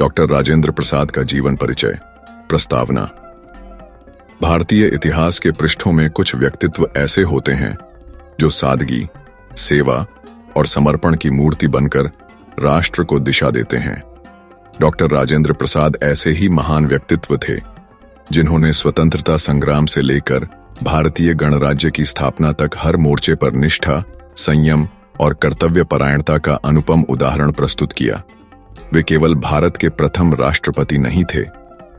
Doctor Rajendra Prasad का जीवन परिचय। प्रस्तावना। भारतीय इतिहास के पृष्ठों में कुछ व्यक्तित्व ऐसे होते हैं जो सादगी, सेवा और समर्पण की मूर्ति बनकर राष्ट्र को दिशा देते हैं। डॉक्टर राजेंद्र प्रसाद ऐसे ही महान व्यक्तित्व थे जिन्होंने स्वतंत्रता संग्राम से लेकर भारतीय गणराज्य की स्थापना तक हर मोर्चे पर निष्ठा, संयम और कर्तव्य परायणता का अनुपम उदाहरण प्रस्तुत किया। वे केवल भारत के प्रथम राष्ट्रपति नहीं थे,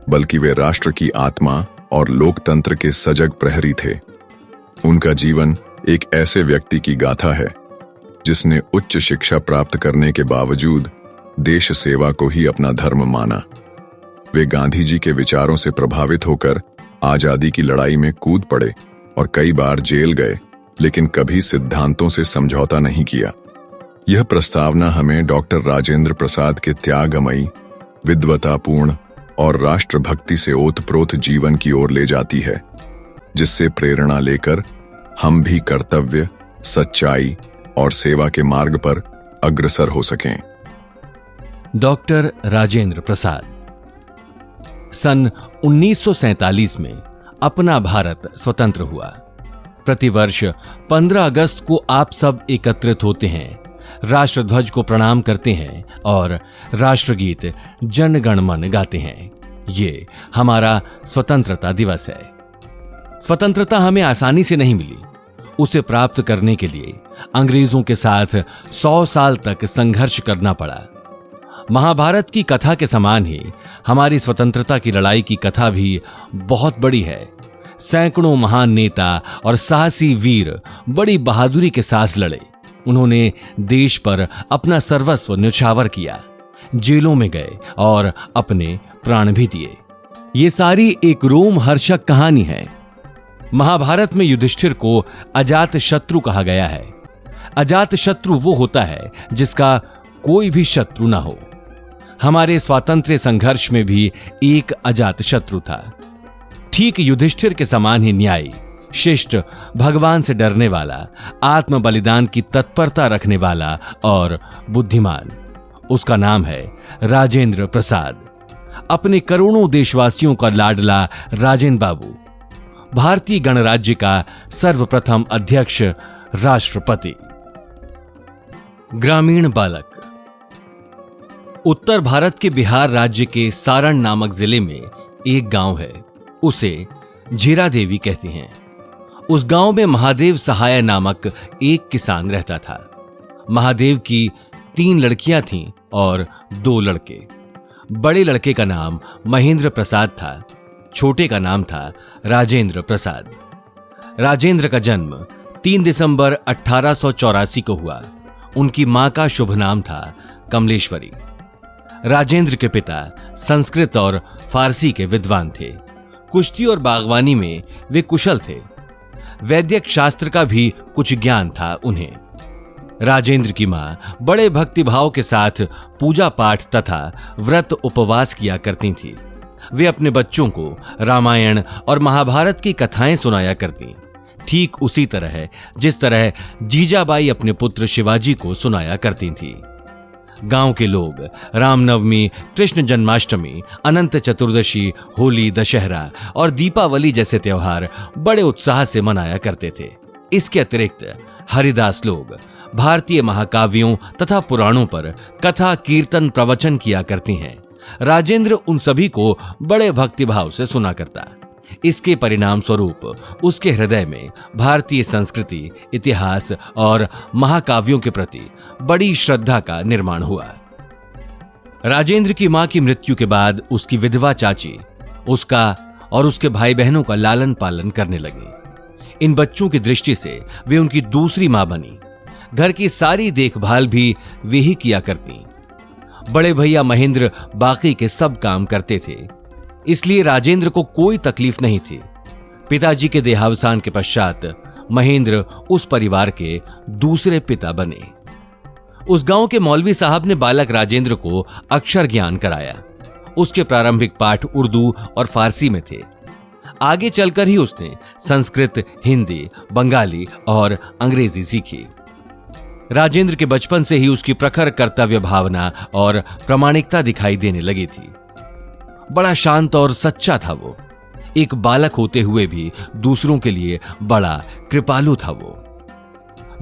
बल्कि वे राष्ट्र की आत्मा और लोकतंत्र के सजग प्रहरी थे। उनका जीवन एक ऐसे व्यक्ति की गाथा है जिसने उच्च शिक्षा प्राप्त करने के बावजूद देश सेवा को ही अपना धर्म माना। वे गांधी जी के विचारों से प्रभावित होकर आजादी की लड़ाई में कूद पड़े और कई बार जेल गए, लेकिन कभी सिद्धांतों से समझौता नहीं किया। यह प्रस्तावना हमें डॉक्टर राजेंद्र प्रसाद के त्यागमयी, विद्वतापूर्ण और राष्ट्रभक्ति से ओतप्रोत जीवन की ओर ले जाती है, जिससे प्रेरणा लेकर हम भी कर्तव्य, सच्चाई और सेवा के मार्ग पर अग्रसर हो सकें। डॉक्टर राजेंद्र प्रसाद सन 1947 में अपना भारत स्वतंत्र हुआ। प्रतिवर्ष 15 अगस्त को आप सब एकत्रित होते हैं, राष्ट्रध्वज को प्रणाम करते हैं और राष्ट्रगीत जन गण मन गाते हैं। ये हमारा स्वतंत्रता दिवस है। स्वतंत्रता हमें आसानी से नहीं मिली। उसे प्राप्त करने के लिए अंग्रेजों के साथ 100 साल तक संघर्ष करना पड़ा। महाभारत की कथा के समान ही हमारी स्वतंत्रता की लड़ाई की कथा भी बहुत बड़ी है। सैकड़ों महान नेता और साहसी वीर बड़ी बहादुरी के साथ लड़े। उन्होंने देश पर अपना सर्वस्व न्यौछावर किया, जेलों में गए और अपने प्राण भी दिए। ये सारी एक रोमहर्षक कहानी है। महाभारत में युधिष्ठिर को अजात शत्रु कहा गया है। अजात शत्रु वो होता है जिसका कोई भी शत्रु ना हो। हमारे स्वातंत्र्य संघर्ष में भी एक अजात शत्रु था। ठीक युधिष्ठिर के समान ही न्यायी, शिष्ट, भगवान से डरने वाला, आत्म बलिदान की तत्परता रखने वाला और बुद्धिमान। उसका नाम है राजेंद्र प्रसाद। अपने करोड़ों देशवासियों का लाडला राजेंद्र बाबू, भारतीय गणराज्य का सर्वप्रथम अध्यक्ष, राष्ट्रपति। ग्रामीण बालक। उत्तर भारत के बिहार राज्य के सारण नामक जिले में एक गांव है। उसे झीरा देवी कहते हैं। उस गांव में महादेव सहाय नामक एक किसान रहता था। महादेव की 3 लड़कियां थीं और 2 लड़के। बड़े लड़के का नाम महेंद्र प्रसाद था, छोटे का नाम था राजेंद्र प्रसाद। राजेंद्र का जन्म 3 दिसंबर 1884 को हुआ। उनकी मां का शुभ नाम था कमलेश्वरी। राजेंद्र के पिता संस्कृत और फारसी के विद्वान थे। कुश्ती और बागवानी में वे कुशल थे। वैद्यक शास्त्र का भी कुछ ज्ञान था उन्हें। राजेंद्र की मां बड़े भक्तिभाव के साथ पूजा पाठ तथा व्रत उपवास किया करती थी। वे अपने बच्चों को रामायण और महाभारत की कथाएं सुनाया करती, ठीक उसी तरह जिस तरह जीजाबाई अपने पुत्र शिवाजी को सुनाया करती थी। गांव के लोग रामनवमी, कृष्ण जन्माष्टमी, अनंत चतुर्दशी, होली, दशहरा और दीपावली जैसे त्योहार बड़े उत्साह से मनाया करते थे। इसके अतिरिक्त हरिदास लोग भारतीय महाकाव्यों तथा पुराणों पर कथा, कीर्तन, प्रवचन किया करती हैं। राजेंद्र उन सभी को बड़े भक्तिभाव से सुना करता। इसके परिणाम स्वरूप उसके हृदय में भारतीय संस्कृति, इतिहास और महाकाव्यों के प्रति बड़ी श्रद्धा का निर्माण हुआ। राजेंद्र की मां की मृत्यु के बाद उसकी विधवा चाची उसका और उसके भाई बहनों का लालन पालन करने लगी। इन बच्चों की दृष्टि से वे उनकी दूसरी मां बनी। घर की सारी देखभाल भी वे ही किया करती। बड़े भैया महेंद्र बाकी के सब काम करते थे, इसलिए राजेंद्र को कोई तकलीफ नहीं थी। पिताजी के देहावसान के पश्चात महेंद्र उस परिवार के दूसरे पिता बने। उस गांव के मौलवी साहब ने बालक राजेंद्र को अक्षर ज्ञान कराया। उसके प्रारंभिक पाठ उर्दू और फारसी में थे। आगे चलकर ही उसने संस्कृत, हिंदी, बंगाली और अंग्रेजी सीखी। राजेंद्र के बचपन से ही उसकी प्रखर कर्तव्य भावना और प्रामाणिकता दिखाई देने लगी थी। बड़ा शांत और सच्चा था वो। एक बालक होते हुए भी दूसरों के लिए बड़ा कृपालु था वो।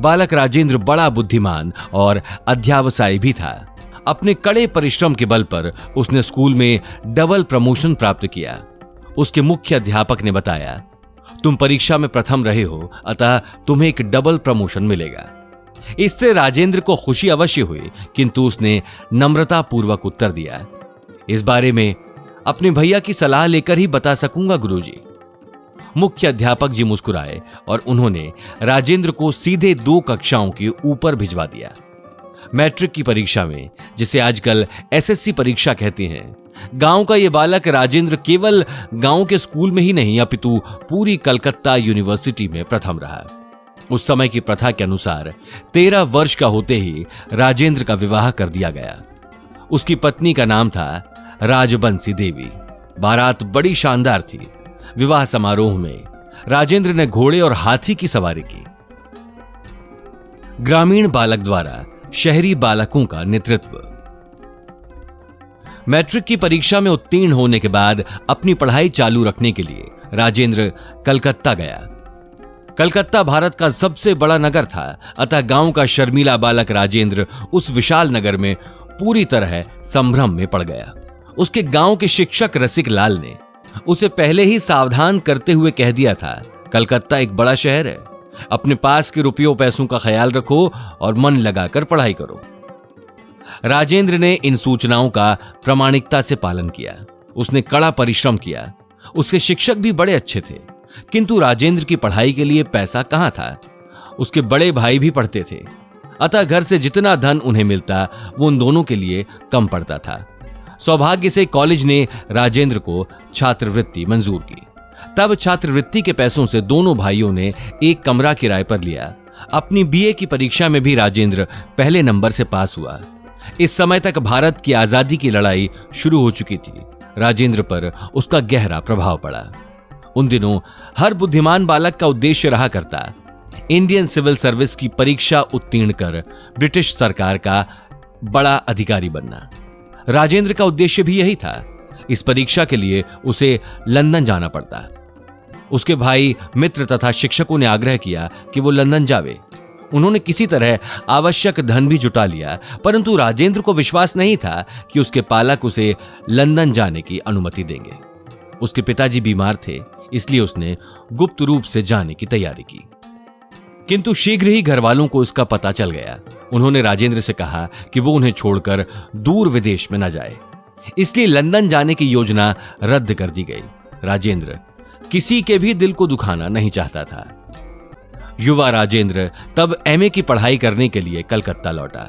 बालक राजेंद्र बड़ा बुद्धिमान और अध्यवसायी भी था। अपने कड़े परिश्रम के बल पर उसने स्कूल में डबल प्रमोशन प्राप्त किया। उसके मुख्य अध्यापक ने बताया, तुम परीक्षा में प्रथम रहे हो, अतः तुम्हें एक डबल प्रमोशन मिलेगा। इससे राजेंद्र को खुशी अवश्य हुई, किंतु उसने नम्रतापूर्वक उत्तर दिया, इस बारे में अपने भैया की सलाह लेकर ही बता सकूंगा गुरुजी। मुख्य अध्यापक जी मुस्कुराए और उन्होंने राजेंद्र को सीधे 2 कक्षाओं के ऊपर भिजवा दिया। मैट्रिक की परीक्षा में, जिसे आजकल एसएससी परीक्षा कहते हैं, गांव का यह बालक राजेंद्र केवल गांव के स्कूल में ही नहीं अपितु पूरी कलकत्ता यूनिवर्सिटी में प्रथम रहा। उस समय की प्रथा के अनुसार 13 वर्ष का होते ही राजेंद्र का विवाह कर दिया गया। उसकी पत्नी का नाम था राजबंसी देवी। बारात बड़ी शानदार थी। विवाह समारोह में राजेंद्र ने घोड़े और हाथी की सवारी की। ग्रामीण बालक द्वारा शहरी बालकों का नेतृत्व। मैट्रिक की परीक्षा में उत्तीर्ण होने के बाद अपनी पढ़ाई चालू रखने के लिए राजेंद्र कलकत्ता गया। कलकत्ता भारत का सबसे बड़ा नगर था, अतः गांव का शर्मीला बालक राजेंद्र उस विशाल नगर में पूरी तरह संभ्रम में पड़ गया। उसके गांव के शिक्षक रसिक लाल ने उसे पहले ही सावधान करते हुए कह दिया था, कलकत्ता एक बड़ा शहर है, अपने पास के रुपयों पैसों का ख्याल रखो और मन लगाकर पढ़ाई करो। राजेंद्र ने इन सूचनाओं का प्रामाणिकता से पालन किया। उसने कड़ा परिश्रम किया। उसके शिक्षक भी बड़े अच्छे थे, किंतु राजेंद्र की पढ़ाई के लिए पैसा कहां था। उसके बड़े भाई भी पढ़ते थे, अतः घर से जितना धन उन्हें मिलता वो उन दोनों के लिए कम पड़ता था। सौभाग्य से कॉलेज ने राजेंद्र को छात्रवृत्ति मंजूर की। तब छात्रवृत्ति के पैसों से दोनों भाइयों ने एक कमरा किराए पर लिया। अपनी बीए की परीक्षा में भी राजेंद्र पहले नंबर से पास हुआ। इस समय तक भारत की आजादी की लड़ाई शुरू हो चुकी थी। राजेंद्र पर उसका गहरा प्रभाव पड़ा। उन दिनों हर बुद्धिमान बालक का उद्देश्य रहा करता, इंडियन सिविल सर्विस की परीक्षा उत्तीर्ण कर ब्रिटिश सरकार का बड़ा अधिकारी बनना। राजेंद्र का उद्देश्य भी यही था। इस परीक्षा के लिए उसे लंदन जाना पड़ता। उसके भाई, मित्र तथा शिक्षकों ने आग्रह किया कि वो लंदन जावे। उन्होंने किसी तरह आवश्यक धन भी जुटा लिया, परंतु राजेंद्र को विश्वास नहीं था कि उसके पालक उसे लंदन जाने की अनुमति देंगे। उसके पिताजी बीमार थे, इसलिए उसने गुप्त रूप से जाने की तैयारी की। किंतु शीघ्र ही घर वालों को इसका पता चल गया। उन्होंने राजेंद्र से कहा कि वो उन्हें छोड़कर दूर विदेश में न जाए, इसलिए लंदन जाने की योजना रद्द कर दी गई। राजेंद्र किसी के भी दिल को दुखाना नहीं चाहता था। युवा राजेंद्र तब एमए की पढ़ाई करने के लिए कलकत्ता लौटा।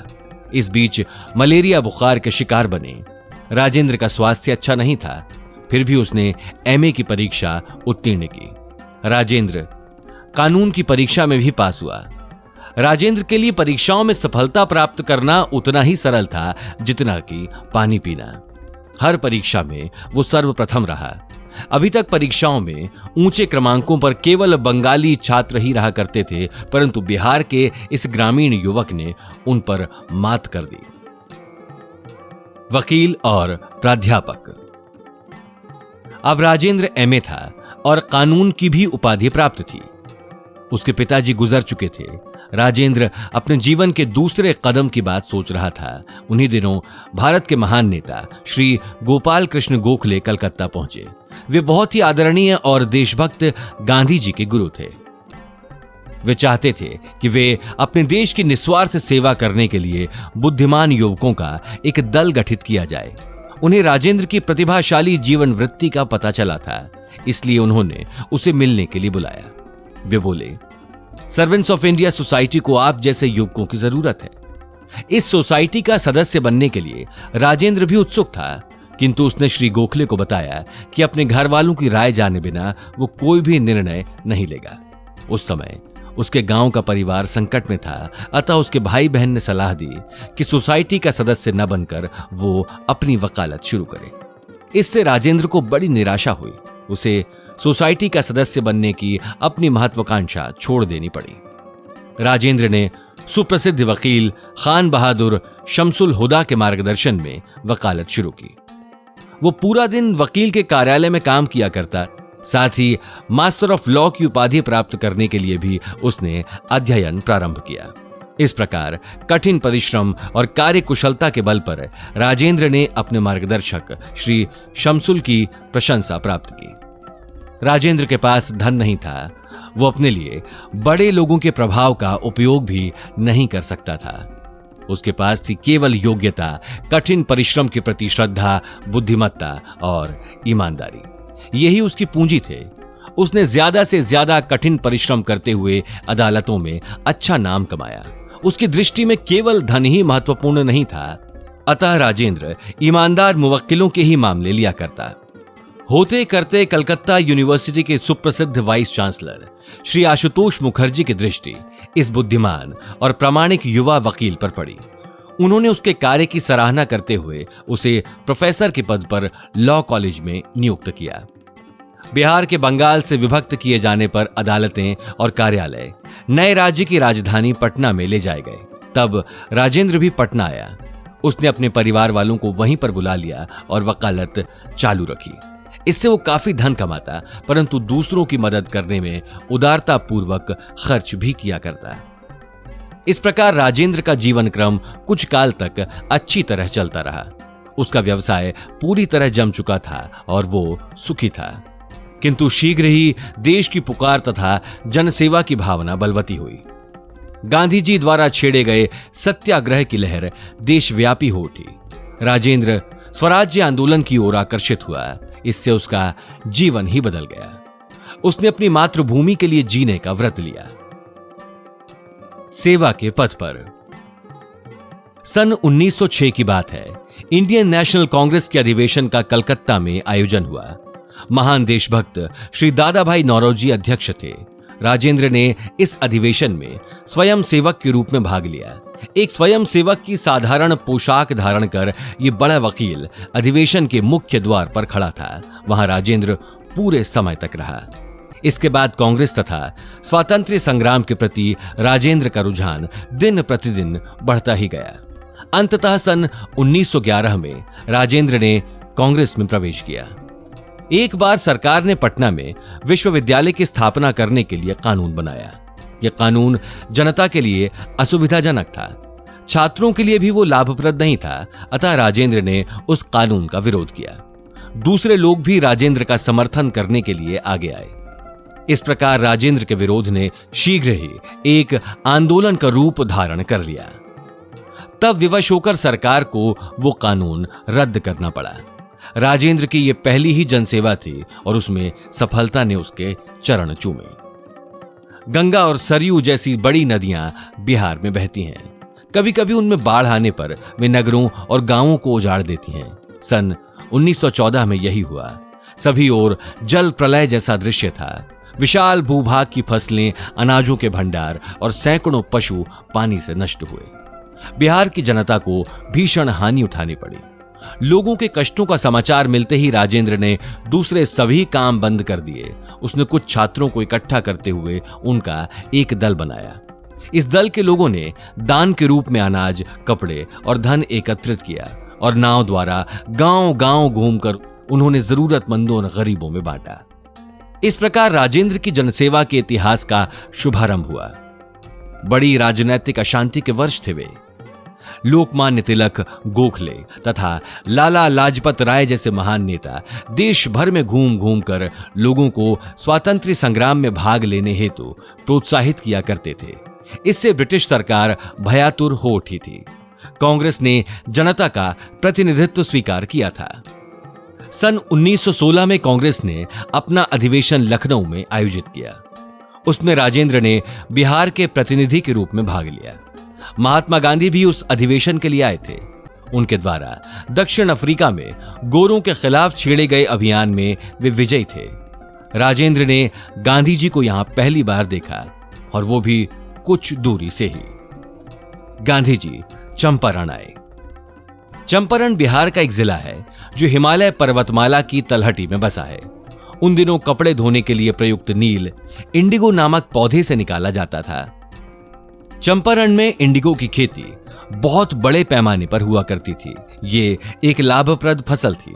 इस बीच मलेरिया बुखार के शिकार बने। राजेंद्र का स्वास्थ्य अच्छा नहीं था, फिर भी उसने एमए की परीक्षा उत्तीर्ण की। राजेंद्र कानून की परीक्षा में भी पास हुआ। राजेंद्र के लिए परीक्षाओं में सफलता प्राप्त करना उतना ही सरल था जितना कि पानी पीना। हर परीक्षा में वो सर्वप्रथम रहा। अभी तक परीक्षाओं में ऊंचे क्रमांकों पर केवल बंगाली छात्र ही रहा करते थे, परंतु बिहार के इस ग्रामीण युवक ने उन पर मात कर दी। वकील और प्राध्यापक। अब राजेंद्र एमए था और कानून की भी उपाधि प्राप्त थी। उसके पिताजी गुजर चुके थे। राजेंद्र अपने जीवन के दूसरे कदम की बात सोच रहा था। उन्हीं दिनों भारत के महान नेता श्री गोपाल कृष्ण गोखले कलकत्ता पहुंचे। वे बहुत ही आदरणीय और देशभक्त गांधी जी के गुरु थे। वे चाहते थे कि वे अपने देश की निस्वार्थ सेवा करने के लिए बुद्धिमान युवकों का एक दल गठित किया जाए। उन्हें राजेंद्र की प्रतिभाशाली जीवन वृत्ति का पता चला था, इसलिए उन्होंने उसे मिलने के लिए बुलाया। वे बोले, सर्वेंट्स ऑफ इंडिया सोसाइटी को आप जैसे युवकों की जरूरत है। इस सोसाइटी का सदस्य बनने के लिए राजेंद्र भी उत्सुक था, किंतु उसने श्री गोखले को बताया कि अपने घर वालों की राय जाने बिना वो कोई भी निर्णय नहीं लेगा। उस समय उसके गांव का परिवार संकट में था, अतः उसके भाई बहन ने सलाह दी कि सोसाइटी का सदस्य न बनकर वो अपनी वकालत शुरू करे। इससे राजेंद्र को बड़ी निराशा हुई। उसे सोसाइटी का सदस्य बनने की अपनी महत्वाकांक्षा छोड़ देनी पड़ी। राजेंद्र ने सुप्रसिद्ध वकील खान बहादुर शमसुल हुदा के मार्गदर्शन में वकालत शुरू की। वो पूरा दिन वकील के कार्यालय में काम किया करता, साथ ही मास्टर ऑफ लॉ की उपाधि प्राप्त करने के लिए भी उसने अध्ययन प्रारंभ किया। इस प्रकार कठिन परिश्रम और कार्यकुशलता के बल पर राजेंद्र ने अपने मार्गदर्शक श्री शमसुल की प्रशंसा प्राप्त की। राजेंद्र के पास धन नहीं था, वो अपने लिए बड़े लोगों के प्रभाव का उपयोग भी नहीं कर सकता था। उसके पास थी केवल योग्यता, कठिन परिश्रम के प्रति श्रद्धा, बुद्धिमत्ता और ईमानदारी। यही उसकी पूंजी थे। उसने ज्यादा से ज्यादा कठिन परिश्रम करते हुए अदालतों में अच्छा नाम कमाया। उसकी दृष्टि में केवल धन ही महत्वपूर्ण नहीं था, अतः राजेंद्र ईमानदार मुवक्किलों के ही मामले लिया करता। होते करते कलकत्ता यूनिवर्सिटी के सुप्रसिद्ध वाइस चांसलर श्री आशुतोष मुखर्जी की दृष्टि इस बुद्धिमान और प्रामाणिक युवा वकील पर पड़ी। उन्होंने उसके कार्य की सराहना करते हुए उसे प्रोफेसर के पद पर लॉ कॉलेज में नियुक्त किया। बिहार के बंगाल से विभक्त किए जाने पर अदालतें और कार्यालय नए राज्य की राजधानी पटना में ले जाए गए। तब राजेंद्र भी पटना आया। उसने अपने परिवार वालों को वहीं पर बुला लिया और वकालत चालू रखी। इससे वो काफी धन कमाता, परंतु दूसरों की मदद करने में उदारता पूर्वक खर्च भी किया करता। इस प्रकार राजेंद्र का जीवन क्रम कुछ काल तक अच्छी तरह चलता रहा। उसका व्यवसाय पूरी तरह जम चुका था और वो सुखी था। किंतु शीघ्र ही देश की पुकार तथा जनसेवा की भावना बलवती हुई। गांधी जी द्वारा छेड़े गए सत्याग्रह की लहर देशव्यापी हो उठी। राजेंद्र स्वराज्य आंदोलन की ओर आकर्षित हुआ। इससे उसका जीवन ही बदल गया। उसने अपनी मातृभूमि के लिए जीने का व्रत लिया। सेवा के पथ पर सन 1906 की बात है। इंडियन नेशनल कांग्रेस के अधिवेशन का कलकत्ता में आयोजन हुआ। महान देशभक्त श्री दादा भाई नौरोजी अध्यक्ष थे। राजेंद्र ने इस अधिवेशन में स्वयं सेवक के रूप में भाग लिया। एक स्वयं सेवक की साधारण पोशाक धारण कर ये बड़ा वकील अधिवेशन के मुख्य द्वार पर खड़ा था। वहां राजेंद्र पूरे समय तक रहा। इसके बाद कांग्रेस तथा स्वातंत्र्य संग्राम के प्रति राजेंद्र का रुझान दिन प्रतिदिन बढ़ता ही गया। अंततः सन 1911 में राजेंद्र ने कांग्रेस में प्रवेश किया। एक बार सरकार ने पटना में विश्वविद्यालय की स्थापना करने के लिए कानून बनाया। यह कानून जनता के लिए असुविधाजनक था, छात्रों के लिए भी वो लाभप्रद नहीं था। अतः राजेंद्र ने उस कानून का विरोध किया। दूसरे लोग भी राजेंद्र का समर्थन करने के लिए आगे आए। इस प्रकार राजेंद्र के विरोध ने शीघ्र ही एक आंदोलन का रूप धारण कर लिया। तब विवश होकर सरकार को वो कानून रद्द करना पड़ा। राजेंद्र की यह पहली ही जनसेवा थी और उसमें सफलता ने उसके चरण चूमे। गंगा और सरयू जैसी बड़ी नदियां बिहार में बहती हैं। कभी कभी उनमें बाढ़ आने पर वे नगरों और गांवों को उजाड़ देती हैं। सन 1914 में यही हुआ। सभी ओर जल प्रलय जैसा दृश्य था। विशाल भूभाग की फसलें, अनाजों के भंडार और सैकड़ों पशु पानी से नष्ट हुए। बिहार की जनता को भीषण हानि उठानी पड़ी। लोगों के कष्टों का समाचार मिलते ही राजेंद्र ने दूसरे सभी काम बंद कर दिए। उसने कुछ छात्रों को इकट्ठा करते हुए उनका एक दल बनाया। इस दल के लोगों ने दान के रूप में अनाज, कपड़े और धन एकत्रित किया और नाव द्वारा गांव-गांव घूमकर उन्होंने जरूरतमंदों और गरीबों में बांटा। इस प्रकार राजेंद्र की जनसेवा के इतिहास का शुभारंभ हुआ। बड़ी राजनैतिक अशांति के वर्ष थे वे। लोकमान्य तिलक, गोखले तथा लाला लाजपत राय जैसे महान नेता देश भर में घूम घूम कर लोगों को स्वातंत्र्य संग्राम में भाग लेने हेतु प्रोत्साहित किया करते थे। इससे ब्रिटिश सरकार भयातुर हो उठी थी। कांग्रेस ने जनता का प्रतिनिधित्व स्वीकार किया था। सन 1916 में कांग्रेस ने अपना अधिवेशन लखनऊ में आयोजित किया। उसमें राजेंद्र ने बिहार के प्रतिनिधि के रूप में भाग लिया। महात्मा गांधी भी उस अधिवेशन के लिए आए थे। उनके द्वारा दक्षिण अफ्रीका में गोरों के खिलाफ छेड़े गए अभियान में वे विजयी थे। राजेंद्र ने गांधी जी को यहां पहली बार देखा और वो भी कुछ दूरी से ही। गांधी जी चंपारण आए। चंपारण बिहार का एक जिला है जो हिमालय पर्वतमाला की तलहटी में बसा है। उन दिनों कपड़े धोने के लिए प्रयुक्त नील इंडिगो नामक पौधे से निकाला जाता था। चंपारण में इंडिगो की खेती बहुत बड़े पैमाने पर हुआ करती थी। ये एक लाभप्रद फसल थी।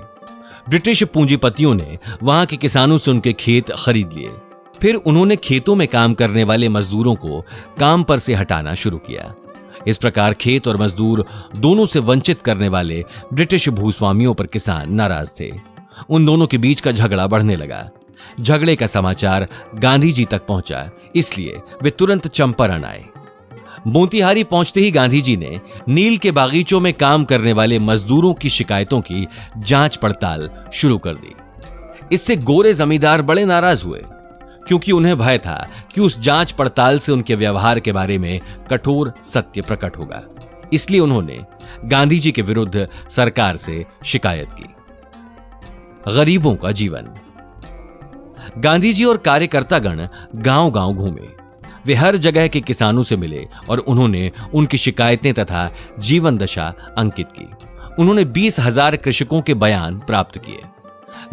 ब्रिटिश पूंजीपतियों ने वहां के किसानों से उनके खेत खरीद लिए। फिर उन्होंने खेतों में काम करने वाले मजदूरों को काम पर से हटाना शुरू किया। इस प्रकार खेत और मजदूर दोनों से वंचित करने वाले ब्रिटिश भूस्वामियों पर किसान नाराज थे। उन दोनों के बीच का झगड़ा बढ़ने लगा। झगड़े का समाचार गांधी जी तक पहुंचा, इसलिए वे तुरंत चंपारण आए। मोतिहारी पहुंचते ही गांधी जी ने नील के बागीचों में काम करने वाले मजदूरों की शिकायतों की जांच पड़ताल शुरू कर दी। इससे गोरे जमींदार बड़े नाराज हुए, क्योंकि उन्हें भय था कि उस जांच पड़ताल से उनके व्यवहार के बारे में कठोर सत्य प्रकट होगा। इसलिए उन्होंने गांधी जी के विरुद्ध सरकार से शिकायत की। गरीबों का जीवन। गांधी जी और कार्यकर्तागण गांव-गांव घूमे। वे हर जगह के किसानों से मिले और उन्होंने उनकी शिकायतें तथा जीवन दशा अंकित की। उन्होंने 20,000 कृषकों के बयान प्राप्त किए।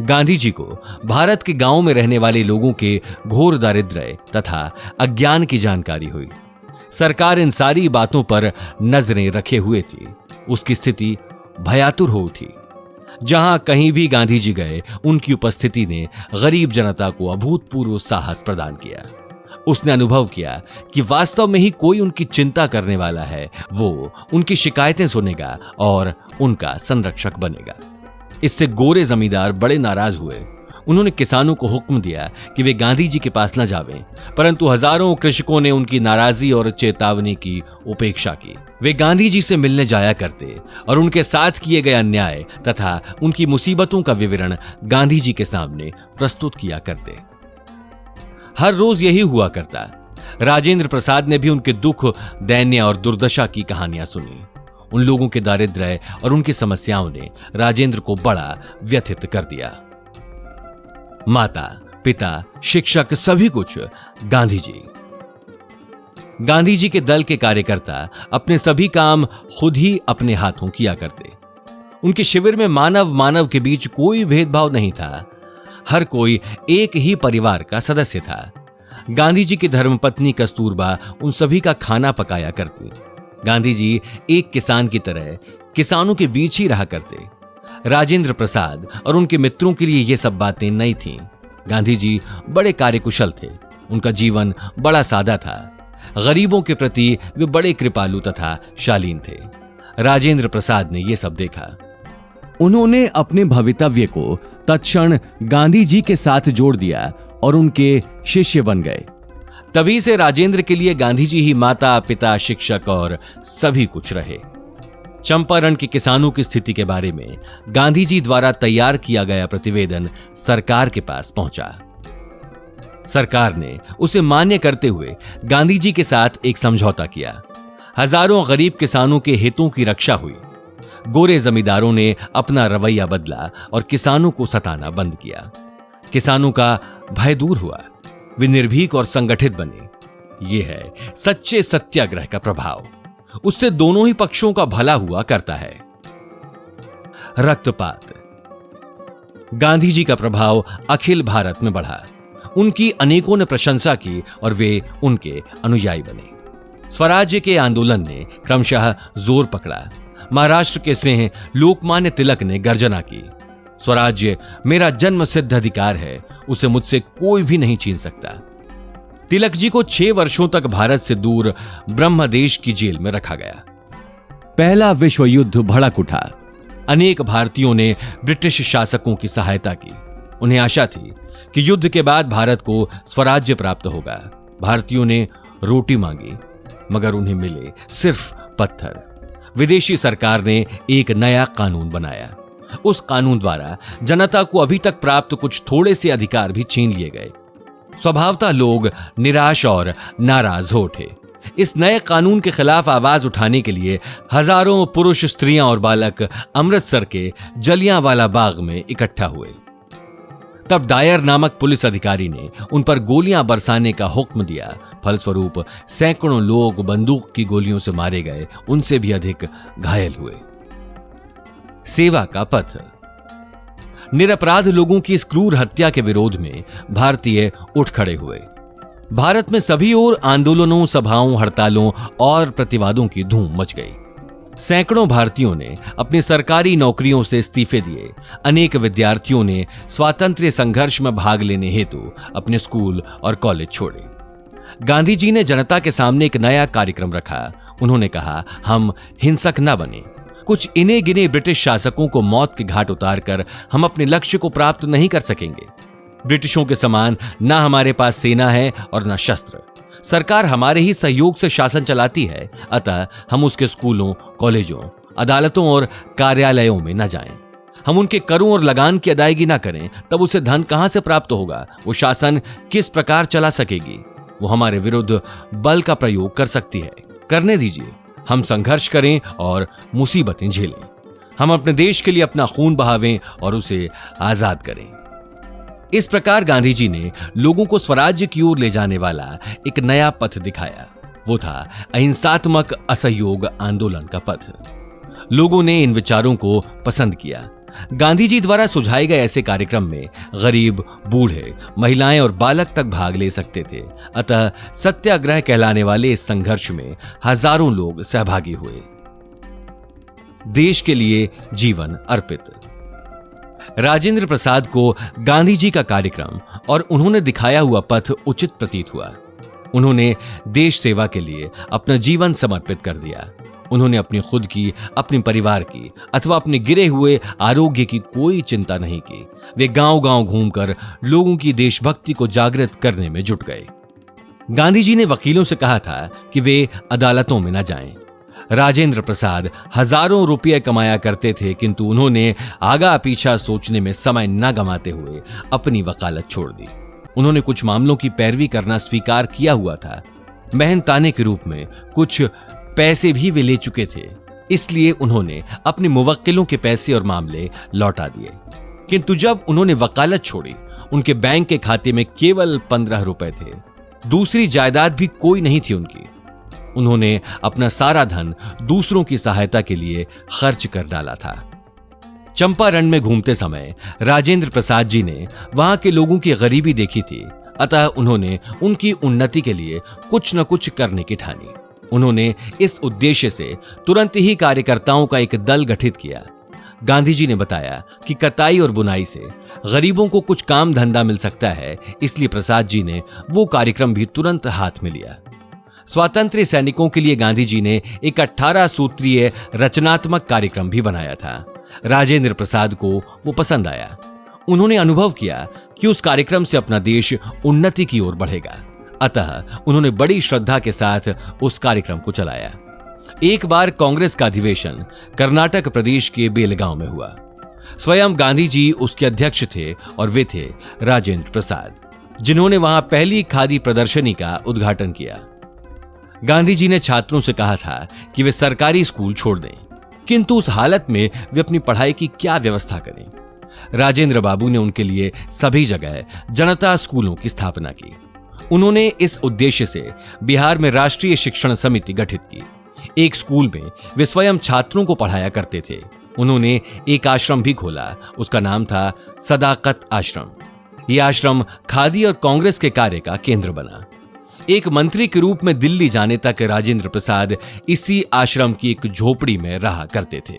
गांधी जी को भारत के गांवों में रहने वाले लोगों के घोर दारिद्र्य तथा अज्ञान की जानकारी हुई। सरकार इन सारी बातों पर नजरें रखे हुए थी। उसकी स्थिति भयातुर हो उठी। जहां कहीं भी गांधी जी गए, उनकी उपस्थिति ने गरीब जनता को अभूतपूर्व साहस प्रदान किया। उसने अनुभव किया कि वास्तव में ही कोई उनकी चिंता करने वाला है। वो उनकी शिकायतें सुनेगा और उनका संरक्षक बनेगा। इससे गोरे जमींदार बड़े नाराज हुए। उन्होंने किसानों को हुक्म दिया कि वे गांधी जी के पास न जावें, परंतु हजारों कृषकों ने उनकी नाराजगी और चेतावनी की उपेक्षा की। वे गांधी जी से मिलने जाया करते और उनके साथ किए गए अन्याय तथा उनकी मुसीबतों का विवरण गांधी जी के सामने प्रस्तुत किया करते। हर रोज यही हुआ करता। राजेंद्र प्रसाद ने भी उनके दुख, दैन्य और दुर्दशा की कहानियां सुनी। उन लोगों के दारिद्र्य और उनकी समस्याओं ने राजेंद्र को बड़ा व्यथित कर दिया। माता, पिता, शिक्षक, सभी कुछ गांधी जी। गांधी जी के दल के कार्यकर्ता अपने सभी काम खुद ही अपने हाथों किया करते। उनके शिविर में मानव के बीच कोई भेदभाव नहीं था। हर कोई एक ही परिवार का सदस्य था। गांधी जी की धर्मपत्नी कस्तूरबा उन सभी का खाना पकाया करती। गांधी जी एक किसान की तरह किसानों के बीच ही रहा करते। राजेंद्र प्रसाद और उनके मित्रों के लिए ये सब बातें नई थीं। गांधी जी बड़े कार्यकुशल थे। उनका जीवन बड़ा सादा था। गरीबों के प्रति वे बड़े कृपालु तथा शालीन थे। राजेंद्र प्रसाद ने यह सब देखा। उन्होंने अपने भवितव्य को तत्क्षण गांधी जी के साथ जोड़ दिया और उनके शिष्य बन गए। तभी से राजेंद्र के लिए गांधी जी ही माता, पिता, शिक्षक और सभी कुछ रहे। चंपारण के किसानों की स्थिति के बारे में गांधी जी द्वारा तैयार किया गया प्रतिवेदन सरकार के पास पहुंचा। सरकार ने उसे मान्य करते हुए गांधी जी के साथ एक समझौता किया। हजारों गरीब किसानों के हितों की रक्षा हुई। गोरे जमींदारों ने अपना रवैया बदला और किसानों को सताना बंद किया। किसानों का भय दूर हुआ। वे निर्भीक और संगठित बने। यह है सच्चे सत्याग्रह का प्रभाव। उससे दोनों ही पक्षों का भला हुआ करता है। रक्तपात। गांधी जी का प्रभाव अखिल भारत में बढ़ा। उनकी अनेकों ने प्रशंसा की और वे उनके अनुयायी बने। स्वराज्य के आंदोलन ने क्रमशः जोर पकड़ा। महाराष्ट्र के सिंह लोकमान्य तिलक ने गर्जना की, स्वराज्य मेरा जन्म सिद्ध अधिकार है, उसे मुझसे कोई भी नहीं छीन सकता। तिलक जी को 6 वर्षों तक भारत से दूर ब्रह्मदेश की जेल में रखा गया। पहला विश्व युद्ध भड़क उठा। अनेक भारतीयों ने ब्रिटिश शासकों की सहायता की। उन्हें आशा थी कि युद्ध के बाद भारत को स्वराज्य प्राप्त होगा। भारतीयों ने रोटी मांगी, मगर उन्हें मिले सिर्फ पत्थर। विदेशी सरकार ने एक नया कानून बनाया। उस कानून द्वारा जनता को अभी तक प्राप्त कुछ थोड़े से अधिकार भी छीन लिए गए। स्वभावतः लोग निराश और नाराज हो उठे। इस नए कानून के खिलाफ आवाज उठाने के लिए हजारों पुरुष, स्त्रियां और बालक अमृतसर के जलियांवाला बाग में इकट्ठा हुए। तब डायर नामक पुलिस अधिकारी ने उन पर गोलियां बरसाने का हुक्म दिया। फलस्वरूप सैकड़ों लोग बंदूक की गोलियों से मारे गए, उनसे भी अधिक घायल हुए। सेवा का पथ। निरपराध लोगों की इस क्रूर हत्या के विरोध में भारतीय उठ खड़े हुए। भारत में सभी ओर आंदोलनों, सभाओं, हड़तालों और प्रतिवादों की धूम मच गई। सैकड़ों भारतीयों ने अपनी सरकारी नौकरियों से इस्तीफे दिए। अनेक विद्यार्थियों ने स्वातंत्र्य संघर्ष में भाग लेने हेतु अपने स्कूल और कॉलेज छोड़े। गांधी जी ने जनता के सामने एक नया कार्यक्रम रखा। उन्होंने कहा, हम हिंसक न बने। कुछ इने गिने ब्रिटिश शासकों को मौत के घाट उतारकर हम अपने लक्ष्य को प्राप्त नहीं कर सकेंगे। ब्रिटिशों के समान ना हमारे पास सेना है और न शस्त्र। सरकार हमारे ही सहयोग से शासन चलाती है, अतः हम उसके स्कूलों, कॉलेजों, अदालतों और कार्यालयों में न जाएं। हम उनके करों और लगान की अदायगी ना करें, तब उसे धन कहां से प्राप्त होगा? वो शासन किस प्रकार चला सकेगी? वो हमारे विरुद्ध बल का प्रयोग कर सकती है। करने दीजिए, हम संघर्ष करें और मुसीबतें झेलें। हम अपने देश के लिए अपना खून बहावें और उसे आजाद करें। इस प्रकार गांधी जी ने लोगों को स्वराज्य की ओर ले जाने वाला एक नया पथ दिखाया। वो था अहिंसात्मक असहयोग आंदोलन का पथ। लोगों ने इन विचारों को पसंद किया। गांधी जी द्वारा सुझाए गए ऐसे कार्यक्रम में गरीब, बूढ़े, महिलाएं और बालक तक भाग ले सकते थे। अतः सत्याग्रह कहलाने वाले इस संघर्ष में हजारों लोग सहभागी हुए। देश के लिए जीवन अर्पित। राजेंद्र प्रसाद को गांधी जी का कार्यक्रम और उन्होंने दिखाया हुआ पथ उचित प्रतीत हुआ। उन्होंने देश सेवा के लिए अपना जीवन समर्पित कर दिया। उन्होंने अपनी खुद की, अपने परिवार की अथवा अपने गिरे हुए आरोग्य की कोई चिंता नहीं की। वे गांव-गांव घूमकर लोगों की देशभक्ति को जागृत करने में जुट गए। गांधी जी ने वकीलों से कहा था कि वे अदालतों में न जाएं। राजेंद्र प्रसाद हजारों रुपये कमाया करते थे, किंतु उन्होंने आगा पीछा सोचने में समय न गंवाते हुए अपनी वकालत छोड़ दी। उन्होंने कुछ मामलों की पैरवी करना स्वीकार किया हुआ था। मेहनताने के रूप में कुछ पैसे भी वे ले चुके थे, इसलिए उन्होंने अपने मुवक्किलों के पैसे और मामले लौटा दिए। किंतु जब उन्होंने वकालत छोड़ी, उनके बैंक के खाते में केवल 15 रुपए थे। दूसरी जायदाद भी कोई नहीं थी उनकी। उन्होंने अपना सारा धन दूसरों की सहायता के लिए खर्च कर डाला था। चंपारण में घूमते समय राजेंद्र प्रसाद जी ने वहां के लोगों की गरीबी देखी थी, अतः उन्होंने उनकी उन्नति के लिए कुछ न कुछ करने की ठानी। उन्होंने इस उद्देश्य से तुरंत ही कार्यकर्ताओं का एक दल गठित किया। गांधी जी ने बताया कि कताई और बुनाई से गरीबों को कुछ काम धंधा मिल सकता है, इसलिए प्रसाद जी ने वो कार्यक्रम भी तुरंत हाथ में लिया। स्वातंत्र्य सैनिकों के लिए गांधी जी ने एक 18 सूत्रीय रचनात्मक कार्यक्रम भी बनाया था। राजेंद्र प्रसाद को वो पसंद आया। उन्होंने अनुभव किया कि उस कार्यक्रम से अपना देश उन्नति की ओर बढ़ेगा, अतः उन्होंने बड़ी श्रद्धा के साथ उस कार्यक्रम को चलाया। एक बार कांग्रेस का अधिवेशन कर्नाटक प्रदेश के बेलगांव में हुआ। स्वयं गांधी जी उसके अध्यक्ष थे और वे थे राजेंद्र प्रसाद, जिन्होंने वहां पहली खादी प्रदर्शनी का उद्घाटन किया। गांधी जी ने छात्रों से कहा था कि वे सरकारी स्कूल छोड़ दें, किंतु उस हालत में वे अपनी पढ़ाई की क्या व्यवस्था करें। राजेंद्र बाबू ने उनके लिए सभी जगह जनता स्कूलों की स्थापना की। उन्होंने इस उद्देश्य से बिहार में राष्ट्रीय शिक्षण समिति गठित की। एक स्कूल में वे स्वयं छात्रों को पढ़ाया करते थे। उन्होंने एक आश्रम भी खोला, उसका नाम था सदाकत आश्रम। यह आश्रम खादी और कांग्रेस के कार्य का केंद्र बना। एक मंत्री के रूप में दिल्ली जाने तक राजेंद्र प्रसाद इसी आश्रम की एक झोपड़ी में रहा करते थे।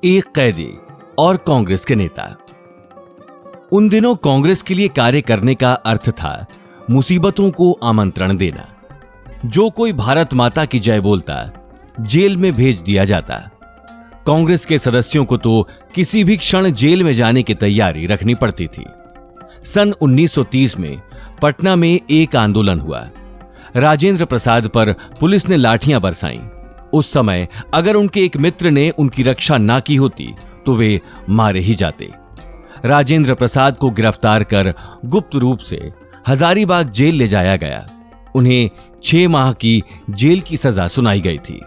एक कैदी और कांग्रेस के नेता। उन दिनों कांग्रेस के लिए कार्य करने का अर्थ था मुसीबतों को आमंत्रण देना। जो कोई भारत माता की जय बोलता, जेल में भेज दिया जाता। कांग्रेस के सदस्यों को तो किसी भी क्षण जेल में जाने की तैयारी रखनी पड़ती थी। सन 1930 में पटना में एक आंदोलन हुआ। राजेंद्र प्रसाद पर पुलिस ने लाठियां बरसाईं। उस समय अगर उनके एक मित्र ने उनकी रक्षा ना की होती तो वे मारे ही जाते। राजेंद्र प्रसाद को गिरफ्तार कर गुप्त रूप से हजारीबाग जेल ले जाया गया। उन्हें 6 माह की जेल की सजा सुनाई गई थी।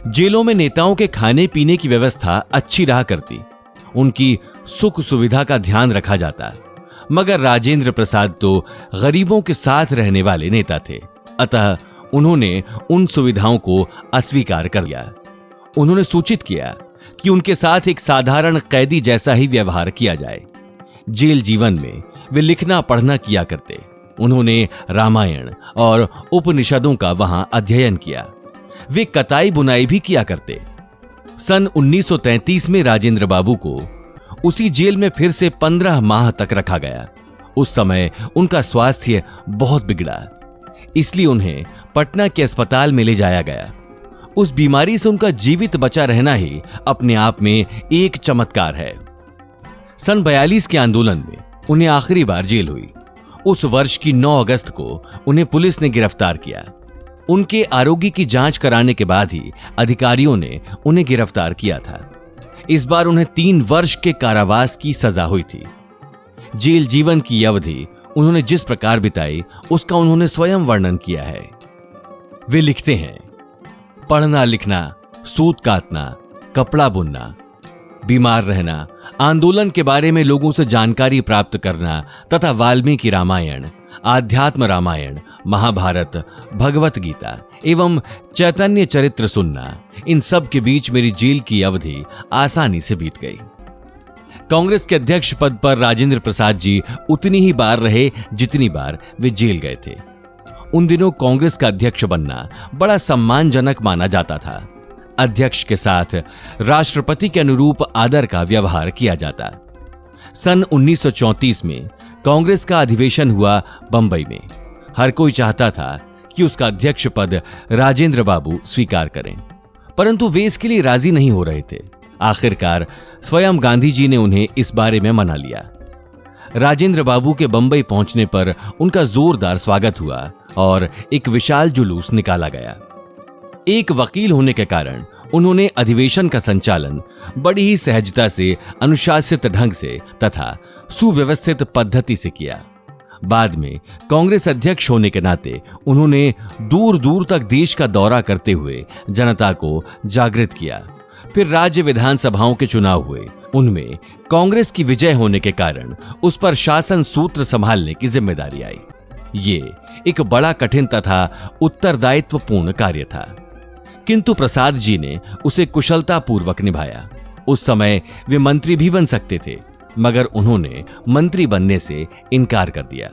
जेलों में नेताओं के खाने पीने की व्यवस्था अच्छी रहा करती, उनकी सुख सुविधा का ध्यान रखा जाता, मगर राजेंद्र प्रसाद तो गरीबों के साथ रहने वाले नेता थे, अतः उन्होंने उन सुविधाओं को अस्वीकार कर दिया। उन्होंने सूचित किया कि उनके साथ एक साधारण कैदी जैसा ही व्यवहार किया जाए। जेल जीवन में वे लिखना पढ़ना किया करते। उन्होंने रामायण और उपनिषदों का वहां अध्ययन किया। वे कताई बुनाई भी किया करते। सन 1933 में राजेंद्र बाबू को उसी जेल में फिर से 15 माह तक रखा गया। उस समय उनका स्वास्थ्य बहुत बिगड़ा, इसलिए उन्हें पटना के अस्पताल में ले जाया गया। उस बीमारी से उनका जीवित बचा रहना ही अपने आप में एक चमत्कार है। सन 42 के आंदोलन में उन्हें आखिरी बार जेल हुई। उस वर्ष की 9 अगस्त को उन्हें पुलिस ने गिरफ्तार किया। उनके आरोग्य की जांच कराने के बाद ही अधिकारियों ने उन्हें गिरफ्तार किया था। इस बार उन्हें 3 वर्ष के कारावास की सजा हुई थी। जेल जीवन की अवधि उन्होंने जिस प्रकार बिताई उसका उन्होंने स्वयं वर्णन किया है। वे लिखते हैं, पढ़ना लिखना, सूत काटना, कपड़ा बुनना, बीमार रहना, आंदोलन के बारे में लोगों से जानकारी प्राप्त करना तथा वाल्मीकि रामायण, आध्यात्म रामायण, महाभारत, भगवत गीता एवं चैतन्य चरित्र सुनना, इन सब के बीच मेरी जेल की अवधि आसानी से बीत गई। कांग्रेस के अध्यक्ष पद पर राजेंद्र प्रसाद जी उतनी ही बार रहे जितनी बार वे जेल गए थे। उन दिनों कांग्रेस का अध्यक्ष बनना बड़ा सम्मानजनक माना जाता था। अध्यक्ष के साथ राष्ट्रपति के अनुरूप आदर का व्यवहार किया जाता। सन 1934 में कांग्रेस का अधिवेशन हुआ बंबई में। हर कोई चाहता था कि उसका अध्यक्ष पद राजेंद्र बाबू स्वीकार करें, परंतु वे इसके लिए राजी नहीं हो रहे थे। आखिरकार स्वयं गांधी जी ने उन्हें इस बारे में मना लिया। राजेंद्र बाबू के बंबई पहुंचने पर उनका जोरदार स्वागत हुआ और एक विशाल जुलूस निकाला गया। एक वकील होने के कारण उन्होंने अधिवेशन का संचालन बड़ी ही सहजता से, अनुशासित ढंग से तथा सुव्यवस्थित पद्धति से किया। बाद में कांग्रेस अध्यक्ष होने के नाते उन्होंने दूर दूर तक देश का दौरा करते हुए जनता को जागृत किया। फिर राज्य विधानसभाओं के चुनाव हुए। उनमें कांग्रेस की विजय होने के कारण उस पर शासन सूत्र संभालने की जिम्मेदारी आई। ये एक बड़ा कठिन तथा उत्तरदायित्वपूर्ण कार्य था, किंतु प्रसाद जी ने उसे कुशलतापूर्वक निभाया। उस समय वे मंत्री भी बन सकते थे, मगर उन्होंने मंत्री बनने से इनकार कर दिया।